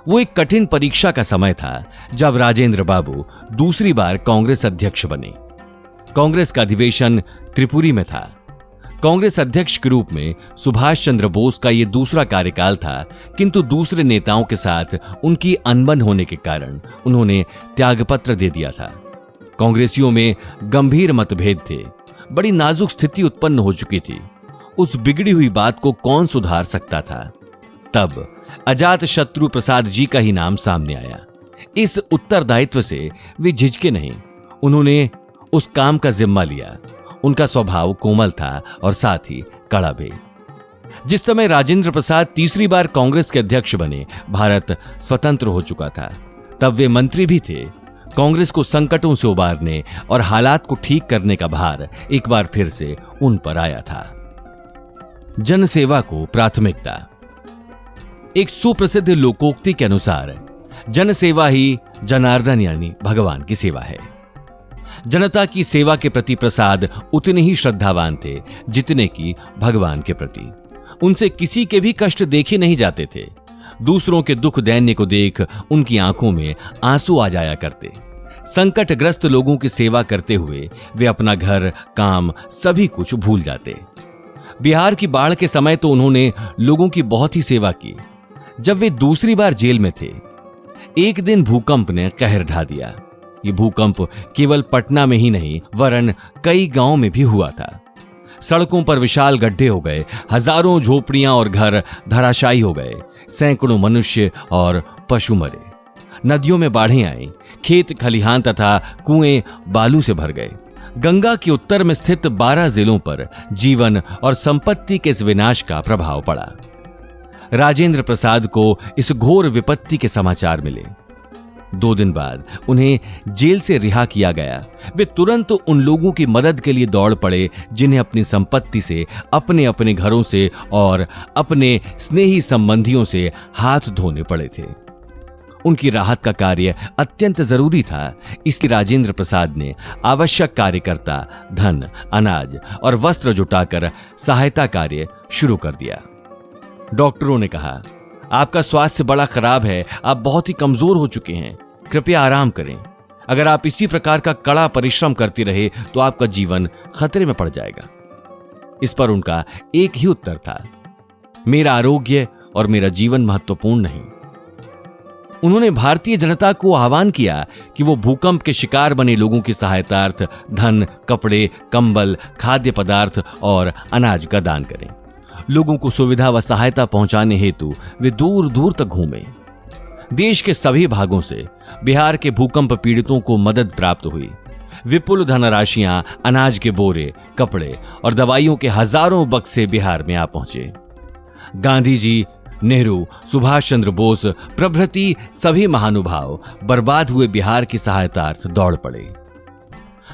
वो एक कठिन परीक्षा का समय था जब राजेंद्र बाबू दूसरी बार कांग्रेस अध्यक्ष बने। कांग्रेस का अधिवेशन त्रिपुरी में था। कांग्रेस अध्यक्ष के रूप में सुभाष चंद्र बोस का यह दूसरा कार्यकाल था, किंतु दूसरे नेताओं के साथ उनकी अनबन होने के कारण उन्होंने त्यागपत्र दे दिया था। कांग्रेसियों में गंभीर मतभेद थे। बड़ी नाजुक स्थिति उत्पन्न हो चुकी थी। उस बिगड़ी हुई बात को कौन सुधार सकता था? तब अजात शत्रु प्रसाद जी का ही नाम सामने आया। इस उत्तरदायित्व से वे झिझके नहीं। उन्होंने उस काम का जिम्मा लिया। उनका स्वभाव कोमल था और साथ ही कड़ा भी। जिस समय राजेंद्र प्रसाद तीसरी बार कांग्रेस के अध्यक्ष बने, भारत स्वतंत्र हो चुका था। तब वे मंत्री भी थे। कांग्रेस को संकटों से उबारने और हालात को ठीक करने का भार एक बार फिर से उन पर आया था। जनसेवा को प्राथमिकता। एक सुप्रसिद्ध लोकोक्ति के अनुसार जनसेवा ही जनार्दन यानी भगवान की सेवा है। जनता की सेवा के प्रति प्रसाद उतने ही श्रद्धावान थे जितने कि भगवान के प्रति। उनसे किसी के भी कष्ट देखे नहीं जाते थे। दूसरों के दुख दैन्य को देख उनकी आंखों में आंसू आ जाया करते। संकटग्रस्त लोगों की सेवा करते हुए वे अपना घर, काम सभी कुछ भूल जाते। बिहार की बाढ़ के समय तो उन्होंने लोगों की बहुत ही सेवा की। जब वे दूसरी बार जेल में थे, एक दिन भूकंप ने कहर ढा दिया। ये भूकंप केवल पटना में ही नहीं वरन कई गांवों में भी हुआ था। सड़कों पर विशाल गड्ढे हो गए। हजारों झोपड़ियां और घर धराशायी हो गए। सैकड़ों मनुष्य और पशु मरे। नदियों में बाढ़ें आई। खेत खलिहान तथा कुएं बालू से भर गए। गंगा के उत्तर में स्थित 12 जिलों पर जीवन और संपत्ति के इस विनाश का प्रभाव पड़ा। राजेंद्र प्रसाद को इस घोर विपत्ति के समाचार मिले। 2 दिन बाद उन्हें जेल से रिहा किया गया। वे तुरंत उन लोगों की मदद के लिए दौड़ पड़े जिन्हें अपनी संपत्ति से, अपने अपने घरों से और अपने स्नेही संबंधियों से हाथ धोने पड़े थे। उनकी राहत का कार्य अत्यंत जरूरी था। इसलिए राजेंद्र प्रसाद ने आवश्यक कार्यकर्ता, धन, अनाज और वस्त्र जुटाकर सहायता कार्य शुरू कर दिया। डॉक्टरों ने कहा, आपका स्वास्थ्य बड़ा खराब है, आप बहुत ही कमजोर हो चुके हैं, कृपया आराम करें। अगर आप इसी प्रकार का कड़ा परिश्रम करते रहे तो आपका जीवन खतरे में पड़ जाएगा। इस पर उनका एक ही उत्तर था, मेरा आरोग्य और मेरा जीवन महत्वपूर्ण नहीं। उन्होंने भारतीय जनता को आह्वान किया कि वो भूकंप के शिकार बने लोगों की सहायतार्थ धन, कपड़े, कंबल, खाद्य पदार्थ और अनाज का दान करें। लोगों को सुविधा व सहायता पहुंचाने हेतु वे दूर दूर तक घूमे। देश के सभी भागों से बिहार के भूकंप पीड़ितों को मदद प्राप्त हुई। विपुल धनराशियां, अनाज के बोरे, कपड़े और दवाइयों के हजारों बक्से बिहार में आ पहुंचे। गांधी जी, नेहरू, सुभाष चंद्र बोस प्रभृति सभी महानुभाव बर्बाद हुए बिहार की सहायतार्थ दौड़ पड़े।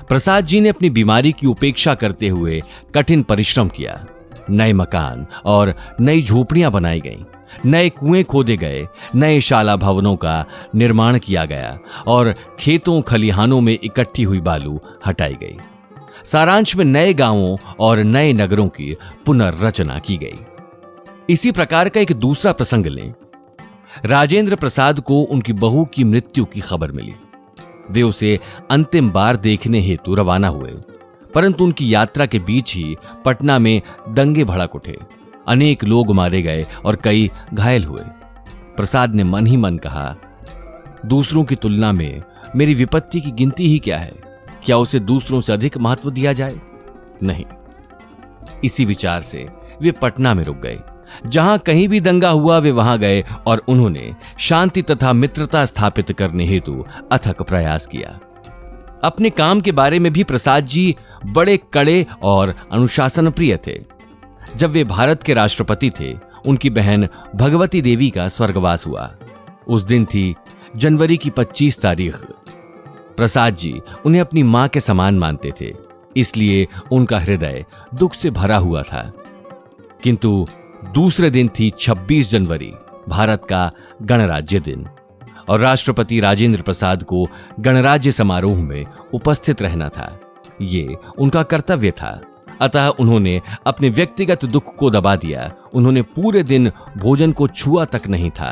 प्रसाद जी ने अपनी बीमारी की उपेक्षा करते हुए कठिन परिश्रम किया। नए मकान और नई झोपड़ियां बनाई गईं, नए कुएं खोदे गए, नए शाला भवनों का निर्माण किया गया और खेतों खलिहानों में इकट्ठी हुई बालू हटाई गई। सारांश में नए गांवों और नए नगरों की पुनर्रचना की गई। इसी प्रकार का एक दूसरा प्रसंग लें। राजेंद्र प्रसाद को उनकी बहू की मृत्यु की खबर मिली। वे उसे अंतिम बार देखने हेतु रवाना हुए, परंतु उनकी यात्रा के बीच ही पटना में दंगे भड़क उठे। अनेक लोग मारे गए और कई घायल हुए। प्रसाद ने मन ही मन कहा, दूसरों की तुलना में मेरी विपत्ति की गिनती ही क्या है? क्या उसे दूसरों से अधिक महत्व दिया जाए? नहीं। इसी विचार से वे पटना में रुक गए। जहां कहीं भी दंगा हुआ वे वहां गए और उन्होंने शांति तथा मित्रता स्थापित करने हेतु अथक प्रयास किया। अपने काम के बारे में भी प्रसाद जी बड़े कड़े और अनुशासन प्रिय थे। जब वे भारत के राष्ट्रपति थे, उनकी बहन भगवती देवी का स्वर्गवास हुआ। उस दिन थी जनवरी की 25 तारीख। प्रसाद जी उन्हें अपनी मां के समान मानते थे, इसलिए उनका हृदय दुख से भरा हुआ था। किंतु दूसरे दिन थी 26 जनवरी, भारत का गणराज्य दिन, और राष्ट्रपति राजेंद्र प्रसाद को गणराज्य समारोह में उपस्थित रहना था। ये उनका कर्तव्य था। अतः उन्होंने अपने व्यक्तिगत दुख को दबा दिया। उन्होंने पूरे दिन भोजन को छुआ तक नहीं था,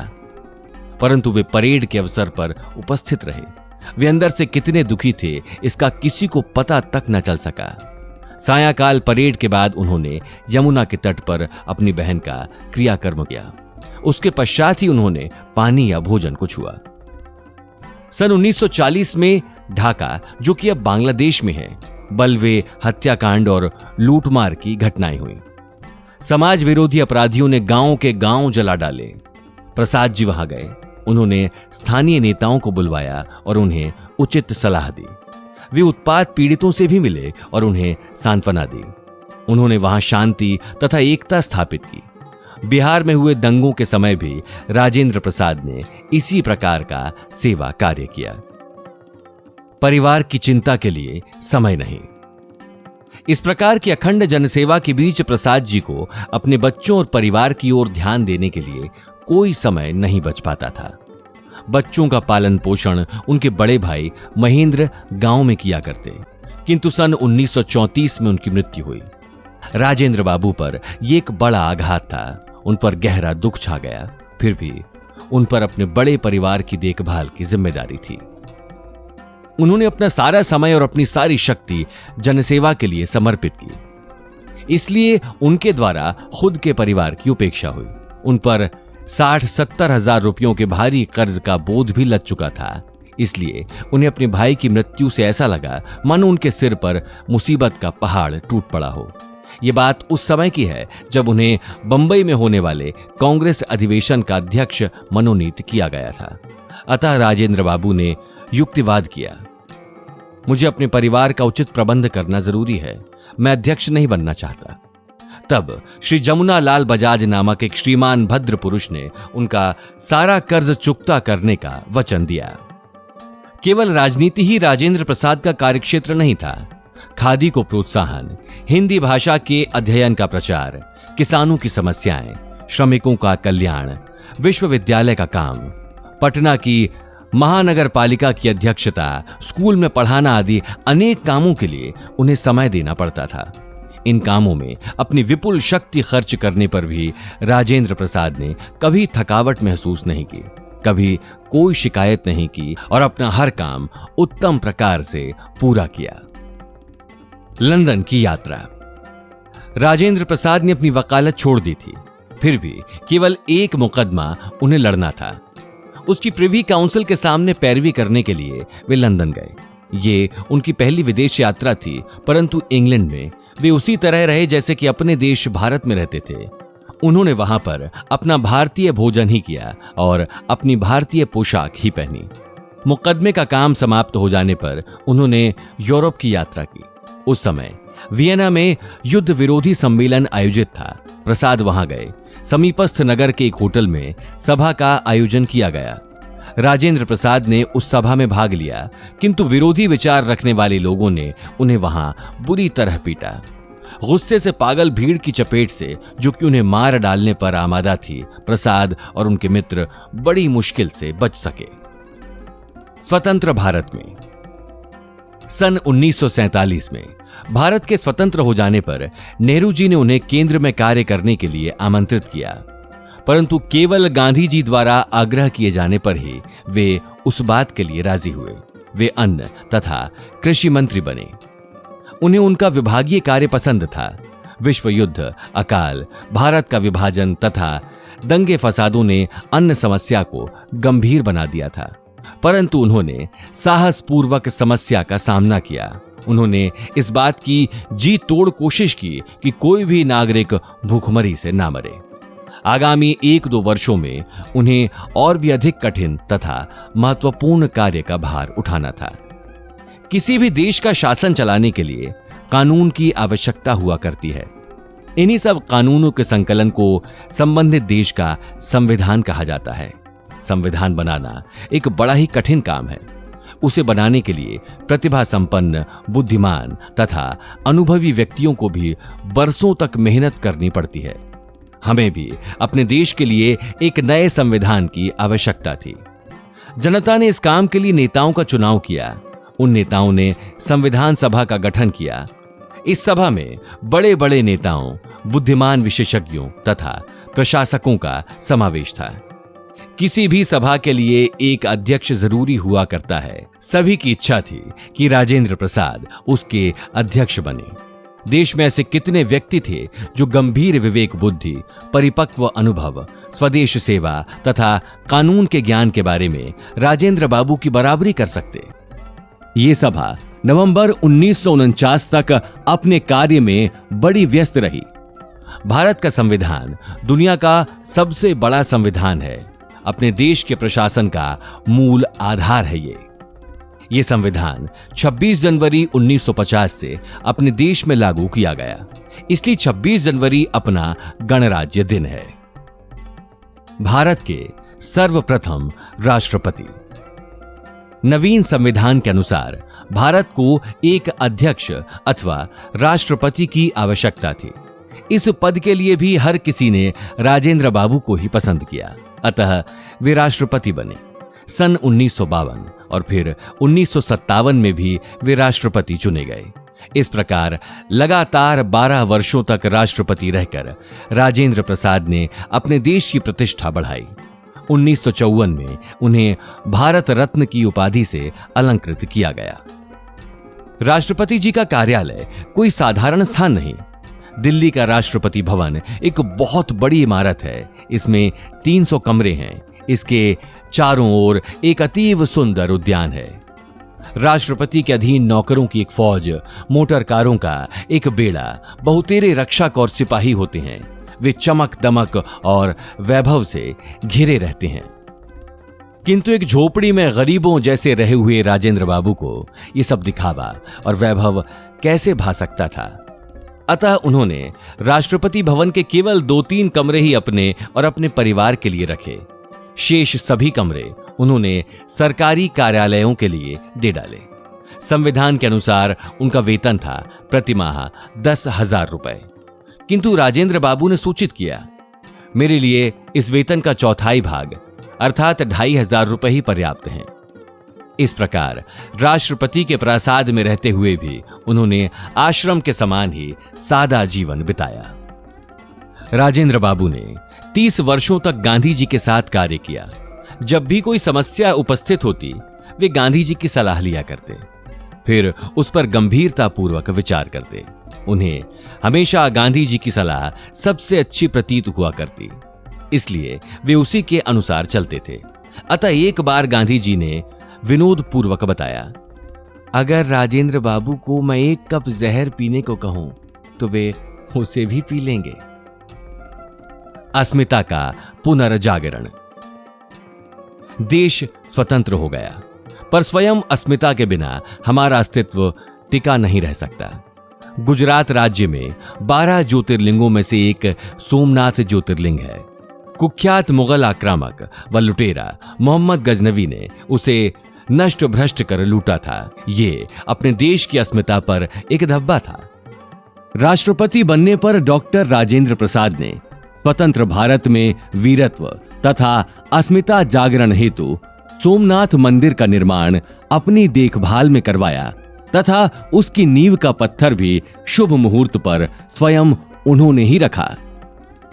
परंतु वे परेड के अवसर पर उपस्थित रहे। वे अंदर से कितने दुखी थे, इसका किसी को पता तक न चल सका। सायंकाल परेड के बाद उन्होंने यमुना के तट पर अपनी बहन का क्रियाकर्म किया। उसके पश्चात ही उन्होंने पानी या भोजन को छुआ। सन 1940 में ढाका, जो कि अब बांग्लादेश में है, बलवे, हत्याकांड और लूटमार की घटनाएं हुई। समाज विरोधी अपराधियों ने गांव के गांव जला डाले। प्रसाद जी वहां गए। उन्होंने स्थानीय नेताओं को बुलवाया और उन्हें उचित सलाह दी। वे उत्पात पीड़ितों से भी मिले और उन्हें सांत्वना दी। उन्होंने वहां शांति तथा एकता स्थापित की। बिहार में हुए दंगों के समय भी राजेंद्र प्रसाद ने इसी प्रकार का सेवा कार्य किया। परिवार की चिंता के लिए समय नहीं। इस प्रकार की अखंड जनसेवा के बीच प्रसाद जी को अपने बच्चों और परिवार की ओर ध्यान देने के लिए कोई समय नहीं बच पाता था। बच्चों का पालन पोषण उनके बड़े भाई महेंद्र गांव में किया करते, किंतु सन 1934 में उनकी मृत्यु हुई। राजेंद्र बाबू पर यह एक बड़ा आघात था। उन पर गहरा दुख छा गया। फिर भी उन पर अपने बड़े परिवार की देखभाल की जिम्मेदारी थी। उन्होंने अपना सारा समय और अपनी सारी शक्ति जनसेवा के लिए समर्पित की। इसलिए उनके द्वारा खुद के परिवार की उपेक्षा हुई। उन पर 60-70 हजार रुपयों के भारी कर्ज का बोझ भी लद चुका था। इसलिए उन्हें अपने भाई की मृत्यु से ऐसा लगा मानो उनके सिर पर मुसीबत का पहाड़ टूट पड़ा हो। यह बात उस समय की है जब उन्हें बंबई में होने वाले कांग्रेस अधिवेशन का अध्यक्ष मनोनीत किया गया था। अतः राजेंद्र बाबू ने युक्तिवाद किया, मुझे अपने परिवार का उचित प्रबंध करना जरूरी है, मैं अध्यक्ष नहीं बनना चाहता। तब श्री जमुना लाल बजाज नामक एक श्रीमान भद्र पुरुष ने उनका सारा कर्ज चुकता करने का वचन दिया। केवल राजनीति ही राजेंद्र प्रसाद का कार्यक्षेत्र नहीं था। खादी को प्रोत्साहन, हिंदी भाषा के अध्ययन का प्रचार, किसानों की समस्याएं, श्रमिकों का कल्याण, विश्वविद्यालय का काम, पटना की महानगर पालिका की अध्यक्षता, स्कूल में पढ़ाना आदि अनेक कामों के लिए उन्हें समय देना पड़ता था। इन कामों में अपनी विपुल शक्ति खर्च करने पर भी राजेंद्र प्रसाद ने कभी थकावट महसूस नहीं की, कभी कोई शिकायत नहीं की और अपना हर काम उत्तम प्रकार से पूरा किया। लंदन की यात्रा। राजेंद्र प्रसाद ने अपनी वकालत छोड़ दी थी, फिर भी केवल एक मुकदमा उन्हें लड़ना था। उसकी प्रिवी काउंसिल के सामने पैरवी करने के लिए वे लंदन गए। ये उनकी पहली विदेश यात्रा थी, परंतु इंग्लैंड में वे उसी तरह रहे जैसे कि अपने देश भारत में रहते थे। उन्होंने वहां पर अपना भारतीय भोजन ही किया और अपनी भारतीय पोशाक ही पहनी। मुकदमे का काम समाप्त हो जाने पर उन्होंने यूरोप की यात्रा की। उस समय वियना में युद्ध विरोधी सम्मेलन आयोजित था। प्रसाद वहां गए। समीपस्थ नगर के एक होटल में सभा का आयोजन किया गया। राजेंद्र प्रसाद ने उस सभा में भाग लिया, किंतु विरोधी विचार रखने वाले लोगों ने उन्हें वहां बुरी तरह पीटा। गुस्से से पागल भीड़ की चपेट से, जो कि उन्हें मार डालने पर आमादा थी, प्रसाद और उनके मित्र बड़ी मुश्किल से बच सके। स्वतंत्र भारत में सन 1947 में भारत के स्वतंत्र हो जाने पर नेहरू जी ने उन्हें केंद्र में कार्य करने के लिए आमंत्रित किया, परंतु केवल गांधी जी द्वारा आग्रह किए जाने पर ही वे उस बात के लिए राजी हुए। वे अन्न तथा कृषि मंत्री बने। उन्हें उनका विभागीय कार्य पसंद था। विश्व युद्ध, अकाल, भारत का विभाजन तथा दंगे फसादों ने अन्न समस्या को गंभीर बना दिया था, परंतु उन्होंने साहसपूर्वक समस्या का सामना किया। उन्होंने इस बात की जी तोड़ कोशिश की कि कोई भी नागरिक भूखमरी से ना मरे। आगामी 1-2 वर्षों में उन्हें और भी अधिक कठिन तथा महत्वपूर्ण कार्य का भार उठाना था। किसी भी देश का शासन चलाने के लिए कानून की आवश्यकता हुआ करती है। इन्हीं सब कानूनों के संकलन को संबंधित देश का संविधान कहा जाता है। संविधान बनाना एक बड़ा ही कठिन काम है। उसे बनाने के लिए प्रतिभा संपन्न, बुद्धिमान तथा अनुभवी व्यक्तियों को भी बरसों तक मेहनत करनी पड़ती है। हमें भी अपने देश के लिए एक नए संविधान की आवश्यकता थी। जनता ने इस काम के लिए नेताओं का चुनाव किया। उन नेताओं ने संविधान सभा का गठन किया। इस सभा में बड़े बड़े नेताओं, बुद्धिमान विशेषज्ञों तथा प्रशासकों का समावेश था। किसी भी सभा के लिए एक अध्यक्ष जरूरी हुआ करता है। सभी की इच्छा थी कि राजेंद्र प्रसाद उसके अध्यक्ष बने। देश में ऐसे कितने व्यक्ति थे जो गंभीर विवेक बुद्धि, परिपक्व अनुभव, स्वदेश सेवा तथा कानून के ज्ञान के बारे में राजेंद्र बाबू की बराबरी कर सकते। ये सभा नवंबर 1949 तक अपने कार्य में बड़ी व्यस्त रही। भारत का संविधान दुनिया का सबसे बड़ा संविधान है। अपने देश के प्रशासन का मूल आधार है ये संविधान 26 जनवरी 1950 से अपने देश में लागू किया गया। इसलिए 26 जनवरी अपना गणराज्य दिन है। भारत के सर्वप्रथम राष्ट्रपति। नवीन संविधान के अनुसार भारत को एक अध्यक्ष अथवा राष्ट्रपति की आवश्यकता थी। इस पद के लिए भी हर किसी ने राजेंद्र बाबू को ही पसंद किया, अतः वे राष्ट्रपति बने। सन 1952 और फिर 1957 में भी वे राष्ट्रपति चुने गए। इस प्रकार लगातार 12 वर्षों तक राष्ट्रपति रहकर राजेंद्र प्रसाद ने अपने देश की प्रतिष्ठा बढ़ाई। 1954 में उन्हें भारत रत्न की उपाधि से अलंकृत किया गया। राष्ट्रपति जी का कार्यालय कोई साधारण स्थान नहीं। दिल्ली का राष्ट्रपति भवन एक बहुत बड़ी इमारत है। इसमें 300 कमरे हैं। इसके चारों ओर एक अतीव सुंदर उद्यान है। राष्ट्रपति के अधीन नौकरों की एक फौज, मोटर कारों का एक बेड़ा, बहुतेरे रक्षक और सिपाही होते हैं। वे चमक दमक और वैभव से घिरे रहते हैं। किंतु एक झोपड़ी में गरीबों जैसे रहे हुए राजेंद्र बाबू को यह सब दिखावा और वैभव कैसे भा सकता था। अतः उन्होंने राष्ट्रपति भवन के केवल 2-3 कमरे ही अपने और अपने परिवार के लिए रखे। शेष सभी कमरे उन्होंने सरकारी कार्यालयों के लिए दे डाले। संविधान के अनुसार उनका वेतन था प्रतिमाह 10,000 रुपए। किंतु राजेंद्र बाबू ने सूचित किया, मेरे लिए इस वेतन का चौथाई भाग अर्थात 2,500 रुपए ही पर्याप्त हैं। इस प्रकार राष्ट्रपति के प्रासाद में रहते हुए भी उन्होंने आश्रम के समान ही सादा जीवन बिताया। राजेंद्र बाबू ने 30 वर्षों तक गांधी जी के साथ कार्य किया। जब भी कोई समस्या उपस्थित होती, वे गांधी जी की सलाह लिया करते, फिर उस पर गंभीरतापूर्वक विचार करते। उन्हें हमेशा गांधी जी की सलाह सबसे अच्छी प्रतीत हुआ करती, इसलिए वे उसी के अनुसार चलते थे। अतः एक बार गांधी जी ने विनोद पूर्वक बताया, अगर राजेंद्र बाबू को मैं 1 कप जहर पीने को कहूं तो वे उसे भी पी लेंगे। अस्मिता का पुनर्जागरण। देश स्वतंत्र हो गया, पर स्वयं अस्मिता के बिना हमारा अस्तित्व टिका नहीं रह सकता। गुजरात राज्य में 12 ज्योतिर्लिंगों में से एक सोमनाथ ज्योतिर्लिंग है। कुख्यात मुगल आक्रामक व लुटेरा मोहम्मद गजनवी ने उसे नष्ट भ्रष्ट कर लूटा था। ये अपने देश की अस्मिता पर एक धब्बा था। राष्ट्रपति बनने पर डॉक्टर राजेंद्र प्रसाद ने स्वतंत्र भारत में वीरत्व तथा अस्मिता जागरण हेतु सोमनाथ मंदिर का निर्माण अपनी देखभाल में करवाया तथा उसकी नींव का पत्थर भी शुभ मुहूर्त पर स्वयं उन्होंने ही रखा।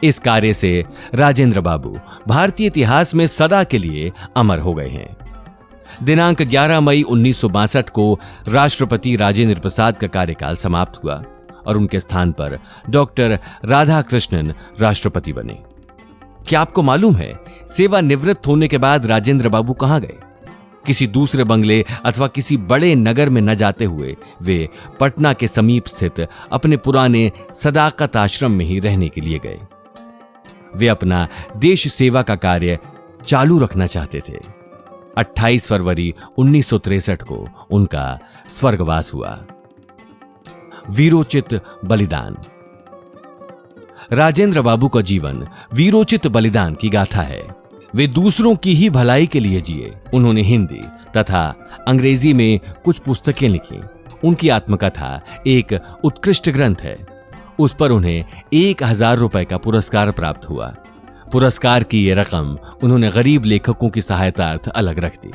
इस कार्य से राजेंद्र बाबू भारतीय इतिहास में सदा के लिए अमर हो गए हैं। दिनांक 11 मई 1962 को राष्ट्रपति राजेंद्र प्रसाद का कार्यकाल समाप्त हुआ और उनके स्थान पर डॉक्टर राधाकृष्णन राष्ट्रपति बने। क्या आपको मालूम है, सेवानिवृत्त होने के बाद राजेंद्र बाबू कहां गए? किसी दूसरे बंगले अथवा किसी बड़े नगर में न जाते हुए वे पटना के समीप स्थित अपने पुराने सदाकत आश्रम में ही रहने के लिए गए। वे अपना देश सेवा का कार्य चालू रखना चाहते थे। 28 फरवरी 1963 को उनका स्वर्गवास हुआ। वीरोचित बलिदान। राजेंद्र बाबू का जीवन वीरोचित बलिदान की गाथा है। वे दूसरों की ही भलाई के लिए जिए। उन्होंने हिंदी तथा अंग्रेजी में कुछ पुस्तकें लिखी। उनकी आत्मकथा एक उत्कृष्ट ग्रंथ है। उस पर उन्हें 1000 रुपए का पुरस्कार प्राप्त हुआ। पुरस्कार की ये रकम उन्होंने गरीब लेखकों की सहायतार्थ अलग रख दी।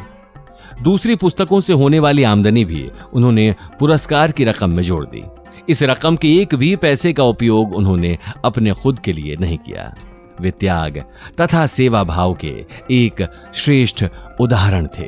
दूसरी पुस्तकों से होने वाली आमदनी भी उन्होंने पुरस्कार की रकम में जोड़ दी। इस रकम के एक भी पैसे का उपयोग उन्होंने अपने खुद के लिए नहीं किया। वे त्याग तथा सेवा भाव के एक श्रेष्ठ उदाहरण थे।